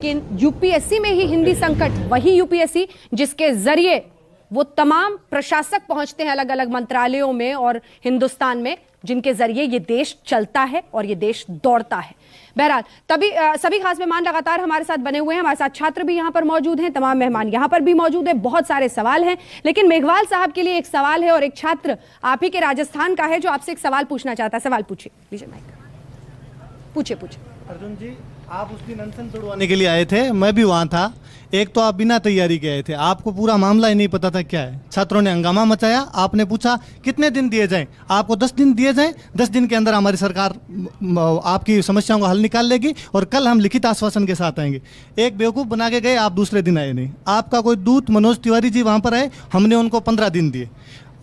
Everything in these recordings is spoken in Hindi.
लेकिन यूपीएससी में ही हिंदी संकट, वही यूपीएससी जिसके जरिए वो तमाम प्रशासक पहुंचते हैं अलग अलग मंत्रालयों में और हिंदुस्तान में, जिनके जरिए ये देश चलता है और ये देश दौड़ता है। बहरहाल तभी सभी खास मेहमान लगातार हमारे साथ बने हुए हैं, हमारे साथ छात्र भी यहां पर मौजूद हैं, तमाम मेहमान यहां पर भी मौजूद हैं, बहुत सारे सवाल हैं। लेकिन मेघवाल साहब के लिए एक सवाल है और एक छात्र आप ही के राजस्थान का है जो आपसे एक सवाल पूछना चाहता है। सवाल पूछिए, लीजिए माइक, पूछिए। अर्जुन जी, आप उस दिन अनशन तोड़वाने के लिए आए थे, मैं भी वहाँ था। एक तो आप बिना तैयारी के आए थे, आपको पूरा मामला ही नहीं पता था क्या है। छात्रों ने हंगामा मचाया, आपने पूछा कितने दिन दिए जाएं, आपको 10 दिन दिए जाएं, 10 दिन के अंदर हमारी सरकार आपकी समस्याओं का हल निकाल लेगी और कल हम लिखित आश्वासन के साथ आएंगे। एक बेवकूफ़ बना के गए, आप दूसरे दिन आए नहीं। आपका कोई दूत मनोज तिवारी जी वहाँ पर आए, हमने उनको 15 दिन दिए,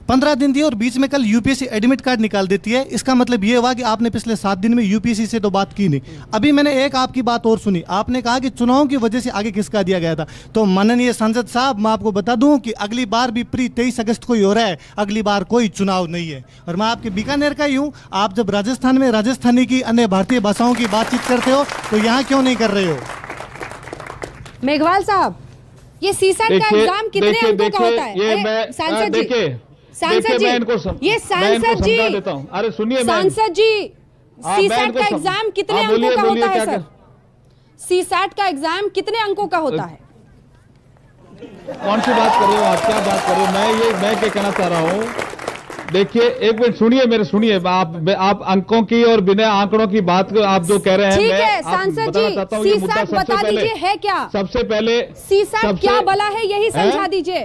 15 दिन दिए और बीच में कल यूपीएससी एडमिट कार्ड निकाल देती है। इसका मतलब ये हुआ कि आपने पिछले 7 दिन में यूपीएससी से तो बात की नहीं। अभी मैंने एक आपकी बात और सुनी, आपने कहा कि चुनाव की वजह से आगे किसका दिया गया था। तो माननीय सांसद साहब, मैं आपको बता दूं कि अगली बार भी प्री 23 अगस्त को ही हो रहा है, अगली बार कोई चुनाव नहीं है। और मैं आपके बीकानेर का ही हूँ, आप जब राजस्थान में राजस्थानी की अन्य भारतीय भाषाओं की बातचीत करते हो तो यहाँ क्यों नहीं कर रहे हो। मेघवाल साहब, ये सीसैट का एग्जाम कितने अंकों का होता है? सांसद जी, सांसद जी, ये सांसद जी, अरे सुनिए सांसद जी, सीसैट का एग्जाम कितने अंकों का होता है सर? सीसैट का एग्जाम कितने अंकों का होता है? कौन सी बात कर रहे हो आप, क्या बात कर रहे हो? मैं क्या कहना चाह रहा हूँ, देखिए एक मिनट सुनिए मेरे, सुनिए। आप अंकों की और बिना आंकड़ों की बात आप जो कह रहे हैं, ठीक है सांसद जी, सीसैट बता दीजिए है क्या? सबसे पहले सीसैट क्या बला है यही समझा दीजिए।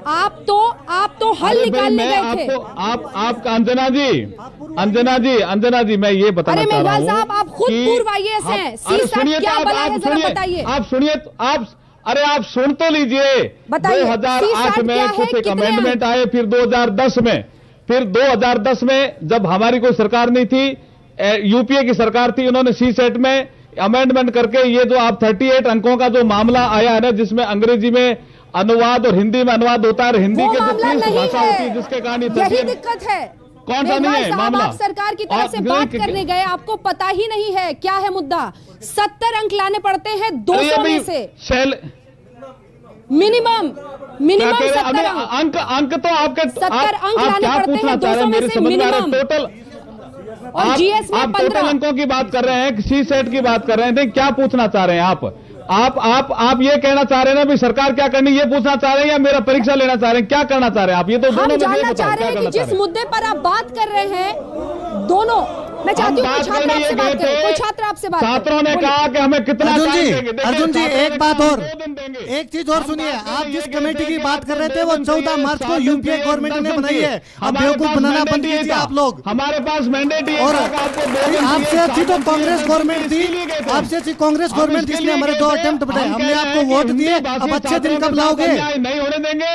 आप तो हल निकालने गए थे। आप अंजना जी मैं ये बताना चाह रहा हूँ। साहब, आप खुद पूर्व आईएएस हैं, सीसैट क्या बला है जरा बताइए। आप सुनिए, आप सुन तो लीजिए। 2008 में कुछ एक अमेंडमेंट आए, फिर 2010 में जब हमारी कोई सरकार नहीं थी, यूपीए की सरकार थी, उन्होंने सीसेट में अमेंडमेंट करके ये जो आप 38 अंकों का जो मामला आया है ना, जिसमें अंग्रेजी में अनुवाद और हिंदी में अनुवाद होता है, हिंदी के तो 30 भाषा होती है, जिसके कारण यही दिक्कत है। कौन सा नहीं है मामला? आप सरकार की तरफ से बात करने गए, आपको पता ही नहीं है क्या है मुद्दा। 70 अंक लाने पड़ते हैं 200 में से, मिनिमम 70 अंक तो आपके 70 अंक लाने पड़ते हैं 200 में से मिनिमम। टोटल और जीएस में 15 टोटल अंकों की बात कर रहे हैं, सी सेट की बात कर रहे हैं। क्या पूछना चाह रहे हैं आप ये कहना चाह रहे हैं ना भी सरकार क्या करनी, ये पूछना चाह रहे हैं या मेरा परीक्षा लेना चाह रहे हैं? क्या करना चाह रहे हैं आप? ये तो दोनों जानना चाह रहे हैं कि जिस मुद्दे पर आप बात कर रहे हैं, दोनों मैं चाहती हूँ कोई छात्र आपसे बात करे, कोई छात्र आपसे बात करे। छात्रों ने कहा कि हमें कितना अर्जुन जी एक बात और, एक चीज और सुनिए। आप जिस कमेटी की बात कर रहे थे वो 14 मार्च को यूपीए गवर्नमेंट ने बनाई है। अब बेवकूफ बनाना बंद कीजिए आप लोग। हमारे पास मैंडेट है और आपसे अच्छी तो कांग्रेस गवर्नमेंट थी, आपसे अच्छी कांग्रेस गवर्नमेंट थी, इसलिए हमारे 2 अटेम्प्ट बढ़े, हमने आपको वोट दिए। अब अच्छे दिन कब लाओगे? नहीं होने देंगे।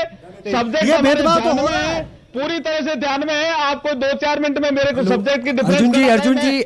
सब्जेक्ट ये भेदभाव तो हो रहा है, पूरी तरह से ध्यान में है। आपको 2-4 मिनट में मेरे को सब्जेक्ट की डिफरेंस अर्जुन जी